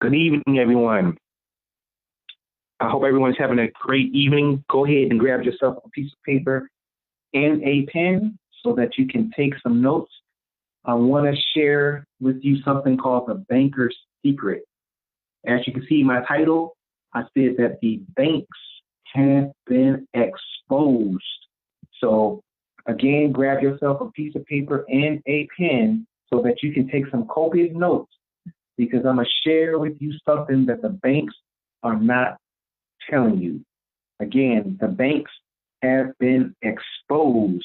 Good evening, everyone. I hope everyone's having a great evening. Go ahead and grab yourself a piece of paper and a pen so that you can take some notes. I want to share with you something called the banker's secret. As you can see my title, I said that the banks have been exposed. So again, grab yourself a piece of paper and a pen so that you can take some copious notes, because I'm going to share with you something that the banks are not telling you. Again, the banks have been exposed.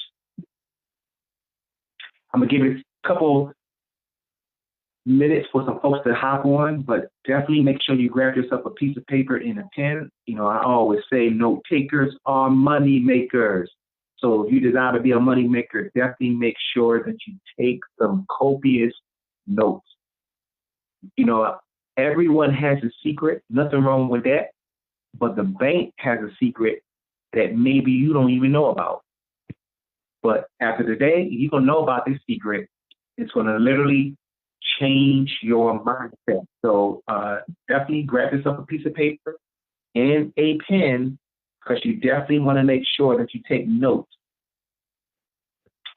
I'm going to give it a couple minutes for some folks to hop on, but definitely make sure you grab yourself a piece of paper and a pen. You know, I always say note takers are money makers. So if you desire to be a money maker, definitely make sure that you take some copious notes. You know, everyone has a secret, nothing wrong with that, but the bank has a secret that maybe you don't even know about. But after today, you're going to know about this secret. It's going to literally change your mindset. So definitely grab yourself a piece of paper and a pen, because you definitely want to make sure that you take notes.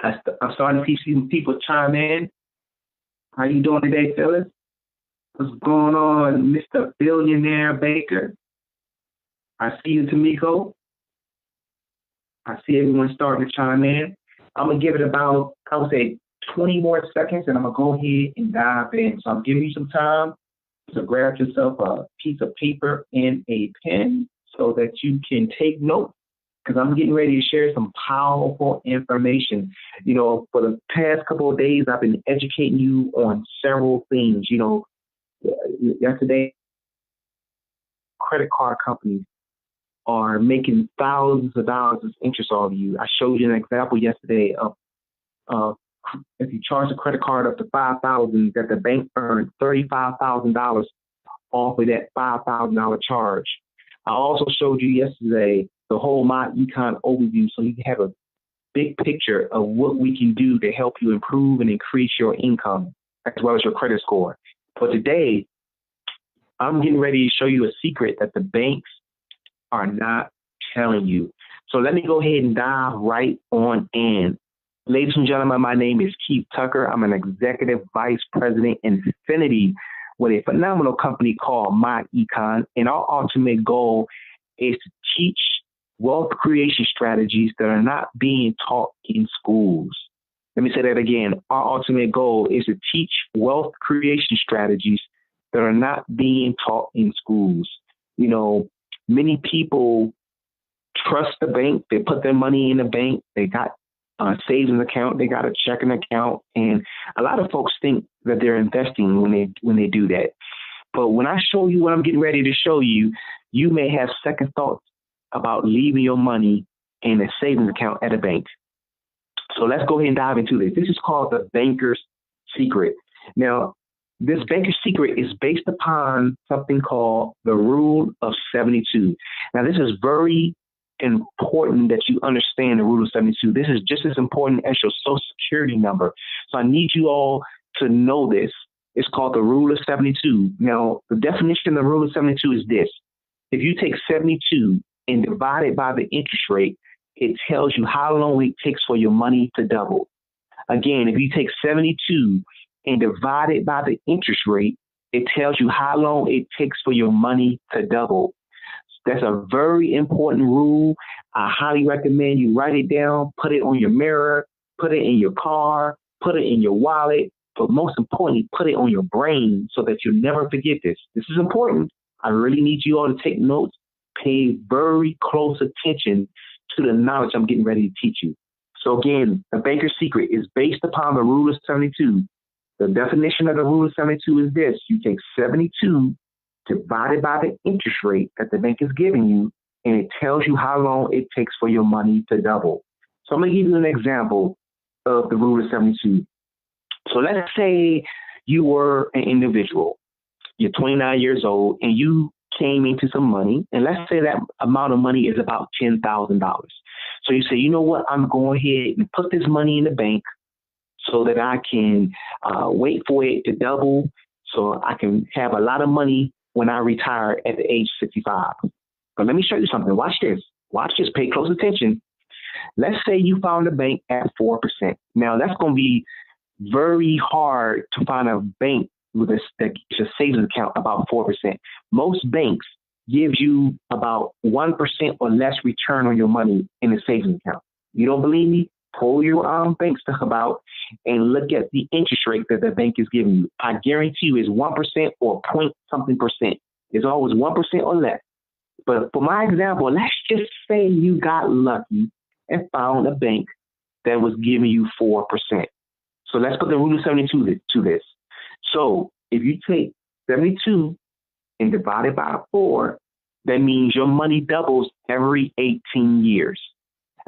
I'm starting to see some people chime in. How you doing today, Phyllis? What's going on, Mr. Billionaire Baker? I see you, Tamiko. I see everyone starting to chime in. I'm going to give it about, I would say, 20 more seconds, and I'm going to go ahead and dive in. So I'm giving you some time to grab yourself a piece of paper and a pen so that you can take notes, because I'm getting ready to share some powerful information. You know, for the past couple of days, I've been educating you on several things. You know, yesterday, credit card companies are making thousands of dollars of interest off of you. I showed you an example yesterday of if you charge a credit card up to $5,000, that the bank earned $35,000 off of that $5,000 charge. I also showed you yesterday the whole My Econ overview, so you can have a big picture of what we can do to help you improve and increase your income as well as your credit score. But today, I'm getting ready to show you a secret that the banks are not telling you. So let me go ahead and dive right on in. Ladies and gentlemen, my name is Keith Tucker. I'm an executive vice president in Infinity with a phenomenal company called My Econ. And our ultimate goal is to teach wealth creation strategies that are not being taught in schools. Let me say that again. Our ultimate goal is to teach wealth creation strategies that are not being taught in schools. You know, many people trust the bank. They put their money in the bank. They got a savings account. They got a checking account. And a lot of folks think that they're investing when they do that. But when I show you what I'm getting ready to show you, you may have second thoughts about leaving your money in a savings account at a bank. So let's go ahead and dive into this. This is called the banker's secret. Now, this banker's secret is based upon something called the Rule of 72. Now, this is very important that you understand the Rule of 72. This is just as important as your Social Security number. So I need you all to know this. It's called the Rule of 72. Now, the definition of the Rule of 72 is this. If you take 72 and divide it by the interest rate, it tells you how long it takes for your money to double. Again, if you take 72 and divide it by the interest rate, it tells you how long it takes for your money to double. That's a very important rule. I highly recommend you write it down, put it on your mirror, put it in your car, put it in your wallet, but most importantly, put it on your brain so that you'll never forget this. This is important. I really need you all to take notes, pay very close attention to the knowledge I'm getting ready to teach you. So again, the banker's secret is based upon the Rule of 72. The definition of the Rule of 72 is this. You take 72 divided by the interest rate that the bank is giving you, and it tells you how long it takes for your money to double. So I'm going to give you an example of the Rule of 72. So let's say you were an individual. You're 29 years old, and you came into some money, and let's say that amount of money is about $10,000. So you say, you know what, I'm going ahead and put this money in the bank so that I can wait for it to double so I can have a lot of money when I retire at the age 65. But let me show you something. Watch this. Watch this. Pay close attention. Let's say you found a bank at 4%. Now, that's going to be very hard to find a bank with a savings account about 4%. Most banks give you about 1% or less return on your money in a savings account. You don't believe me? Pull your bank stuff about and look at the interest rate that the bank is giving you. I guarantee you it's 1% or point something percent. It's always 1% or less. But for my example, let's just say you got lucky and found a bank that was giving you 4%. So let's put the rule of 72 to this. So if you take 72 and divide it by 4, that means your money doubles every 18 years.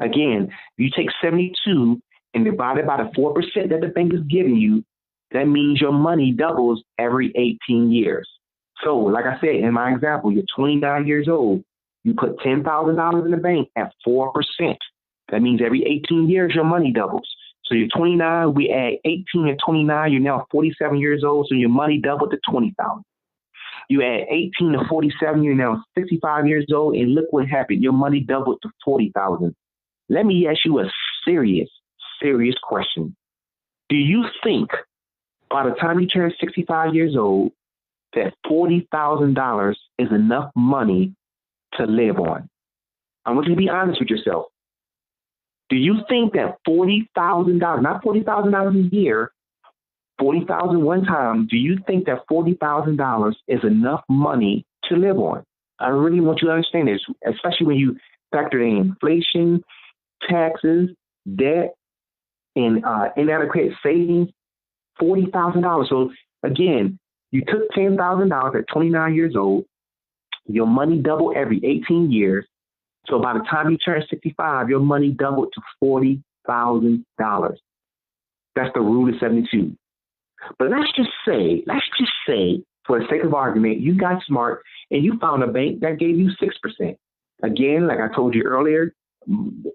Again, if you take 72 and divide it by the 4% that the bank is giving you, that means your money doubles every 18 years. So, like I said, in my example, you're 29 years old. You put $10,000 in the bank at 4%. That means every 18 years, your money doubles. So you're 29, we add 18 and 29, you're now 47 years old, so your money doubled to 20,000. You add 18 to 47, you're now 65 years old, and look what happened. Your money doubled to 40,000. Let me ask you a serious question. Do you think by the time you turn 65 years old that $40,000 is enough money to live on? I want you to be honest with yourself. Do you think that $40,000, not $40,000 a year, $40,000 one time, do you think that $40,000 is enough money to live on? I really want you to understand this, especially when you factor in inflation, taxes, debt, and inadequate savings. $40,000. So again, you took $10,000 at 29 years old. Your money doubled every 18 years. So by the time you turn 65, your money doubled to $40,000. That's the rule of 72. But let's just say, for the sake of argument, you got smart and you found a bank that gave you 6%. Again, like I told you earlier,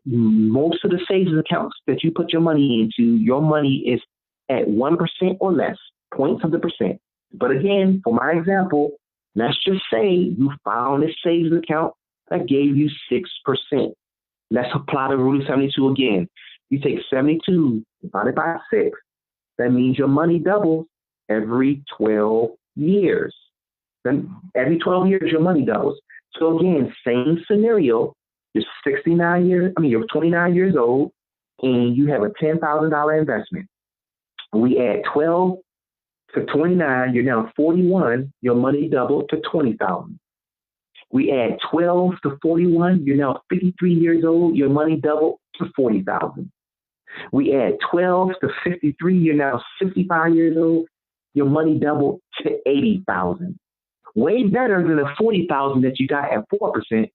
most of the savings accounts that you put your money into, your money is at 1% or less, points of the percent. But again, for my example, let's just say you found a savings account that gave you 6%. Let's apply the rule of 72 again. You take 72 divided by 6. That means your money doubles every 12 years. Then every 12 years, your money doubles. So again, same scenario. You're 29 years old, and you have a $10,000 investment. We add 12 to 29, you're now 41, your money doubled to 20,000. We add 12 to 41, you're now 53 years old, your money doubled to 40,000. We add 12 to 53, you're now 65 years old, your money doubled to 80,000. Way better than the 40,000 that you got at 4%.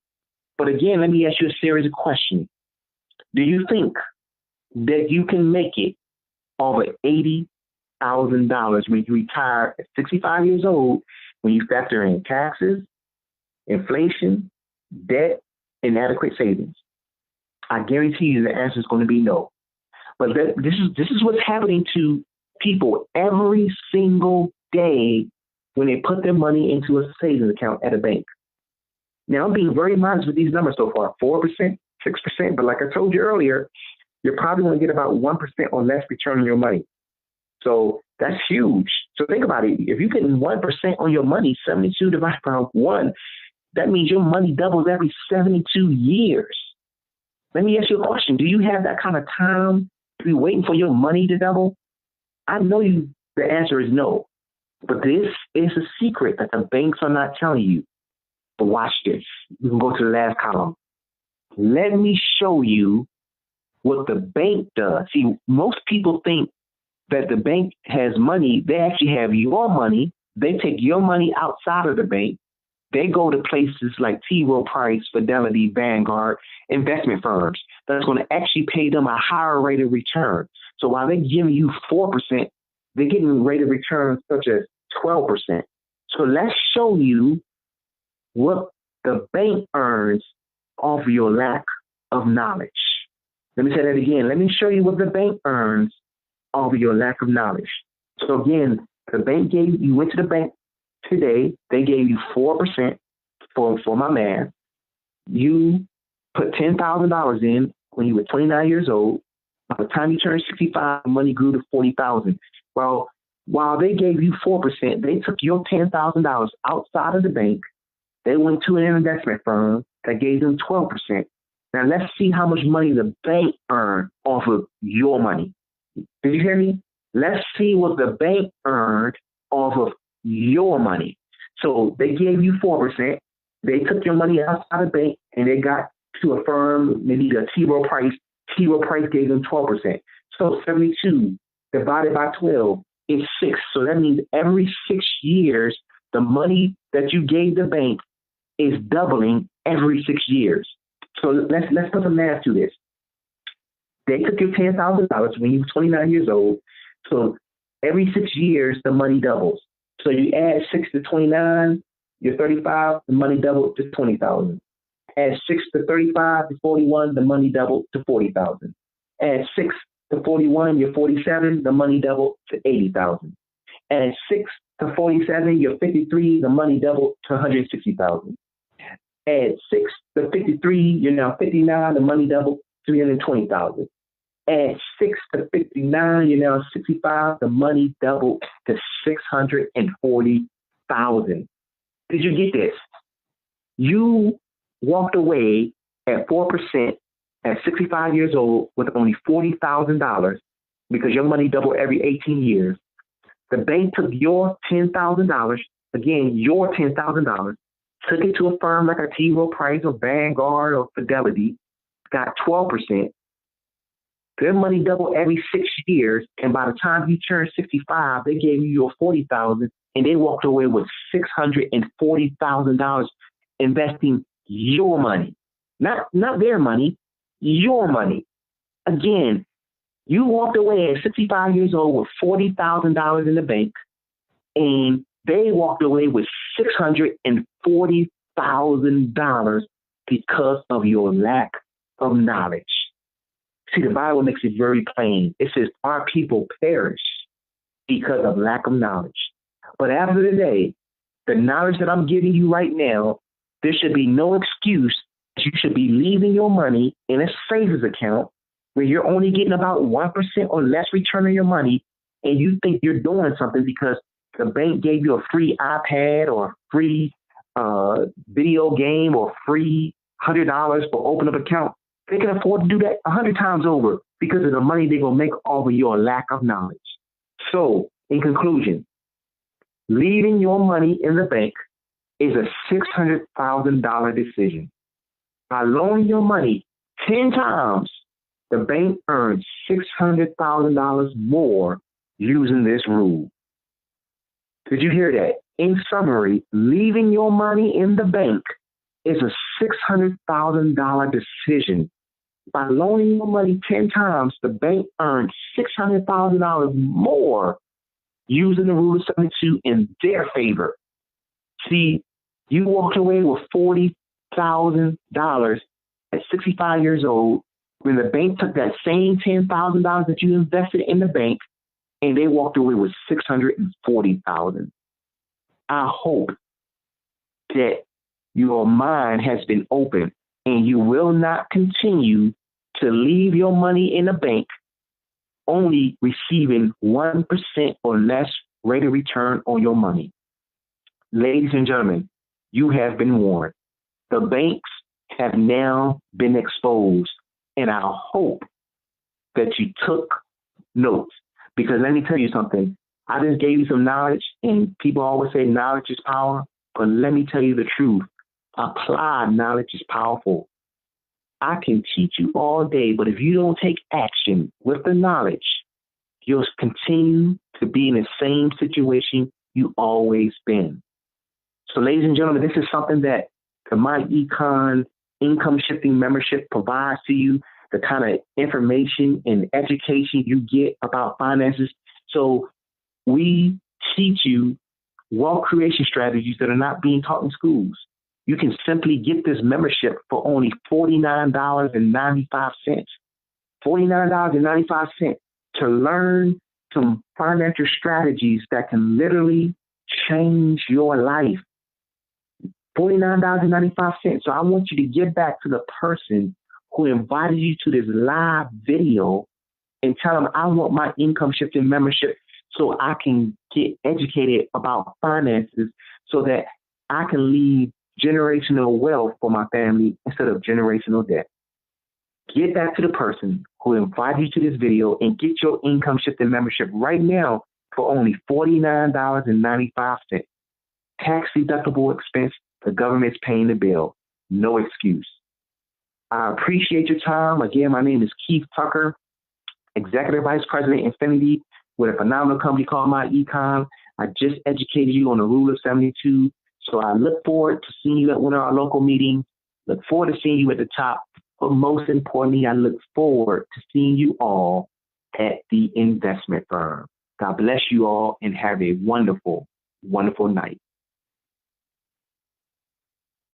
But again, let me ask you a series of questions. Do you think that you can make it over $80,000 when you retire at 65 years old, when you factor in taxes, inflation, debt, and adequate savings? I guarantee you the answer is going to be no. But this is what's happening to people every single day when they put their money into a savings account at a bank. Now, I'm being very modest with these numbers so far, 4%, 6%, but like I told you earlier, you're probably going to get about 1% or less return on your money. So that's huge. So think about it. If you're getting 1% on your money, 72 divided by 1, that means your money doubles every 72 years. Let me ask you a question. Do you have that kind of time to be waiting for your money to double? I know the answer is no. But this is a secret that the banks are not telling you. But watch this. You can go to the last column. Let me show you what the bank does. See, most people think that the bank has money. They actually have your money. They take your money outside of the bank. They go to places like T. Rowe Price, Fidelity, Vanguard, investment firms that's going to actually pay them a higher rate of return. So while they're giving you 4%, they're getting a rate of return such as 12%. So let's show you what the bank earns off of your lack of knowledge. Let me say that again. Let me show you what the bank earns off of your lack of knowledge. So again, The bank gave you went to the bank today. They gave you 4% for my man. You put $10,000 in when you were 29 years old. By the time you turned 65, the money grew to 40,000. Well, while they gave you 4%, they took your $10,000 outside of the bank. They went to an investment firm that gave them 12%. Now let's see how much money the bank earned off of your money. Did you hear me? Let's see what the bank earned off of your money. So they gave you 4%. They took your money outside the bank and they got to a firm, maybe the T. Rowe Price. T. Rowe Price gave them 12%. So 72 divided by 12 is 6. So that means every 6 years, the money that you gave the bank is doubling every 6 years. So let's put some math to this. They took your $10,000 when you were 29 years old. So every 6 years, the money doubles. So you add 6 to 29, you're 35, the money doubled to 20,000. Add 6 to 35 to 41, the money doubled to 40,000. Add 6 to 41, you're 47, the money doubled to 80,000. Add 6 to 47, you're 53, the money doubled to 160,000. Add 6 to 53, you're now 59, the money doubled to 320,000. Add 6 to 59, you're now 65, the money doubled to 640,000. Did you get this? You walked away at 4% at 65 years old with only $40,000 because your money doubled every 18 years. The bank took your $10,000, again, your $10,000, took it to a firm like a T. Rowe Price or Vanguard or Fidelity, got 12%. Their money doubled every 6 years, and by the time you turned 65, they gave you your $40,000, and they walked away with $640,000 investing your money, not their money, your money. Again, you walked away at 65 years old with $40,000 in the bank, and they walked away with $640,000 because of your lack of knowledge. See, the Bible makes it very plain. It says our people perish because of lack of knowledge. But after the day, the knowledge that I'm giving you right now, there should be no excuse. You should be leaving your money in a savings account where you're only getting about 1% or less return on your money, and you think you're doing something because the bank gave you a free iPad or free video game or free $100 for open up account. They can afford to do that 100 times over because of the money they're going to make off of your lack of knowledge. So, in conclusion, leaving your money in the bank is a $600,000 decision. By loaning your money 10 times, the bank earns $600,000 more using this rule. Did you hear that? In summary, leaving your money in the bank is a $600,000 decision. By loaning your money 10 times, the bank earns $600,000 more using the rule of 72 in their favor. See, you walked away with $40,000 at 65 years old when the bank took that same $10,000 that you invested in the bank and they walked away with $640,000. I hope that your mind has been open and you will not continue to leave your money in a bank only receiving 1% or less rate of return on your money. Ladies and gentlemen, you have been warned. The banks have now been exposed, and I hope that you took notes. Because let me tell you something. I just gave you some knowledge, and people always say knowledge is power. But let me tell you the truth. Applied knowledge is powerful. I can teach you all day, but if you don't take action with the knowledge, you'll continue to be in the same situation you always been. So, ladies and gentlemen, this is something that the MyEcon Income Shifting membership provides to you, the kind of information and education you get about finances. So we teach you wealth creation strategies that are not being taught in schools. You can simply get this membership for only $49.95. $49.95 to learn some financial strategies that can literally change your life. $49.95. So I want you to get back to the person who invited you to this live video and tell them I want my income shifting membership so I can get educated about finances so that I can leave generational wealth for my family instead of generational debt. Get back to the person who invited you to this video and get your income shifting membership right now for only $49.95. Tax deductible expense. The government's paying the bill. No excuse. I appreciate your time. Again, my name is Keith Tucker, Executive Vice President, Infinity, with a phenomenal company called MyEcon. I just educated you on the Rule of 72. So I look forward to seeing you at one of our local meetings. Look forward to seeing you at the top. But most importantly, I look forward to seeing you all at the investment firm. God bless you all and have a wonderful, wonderful night.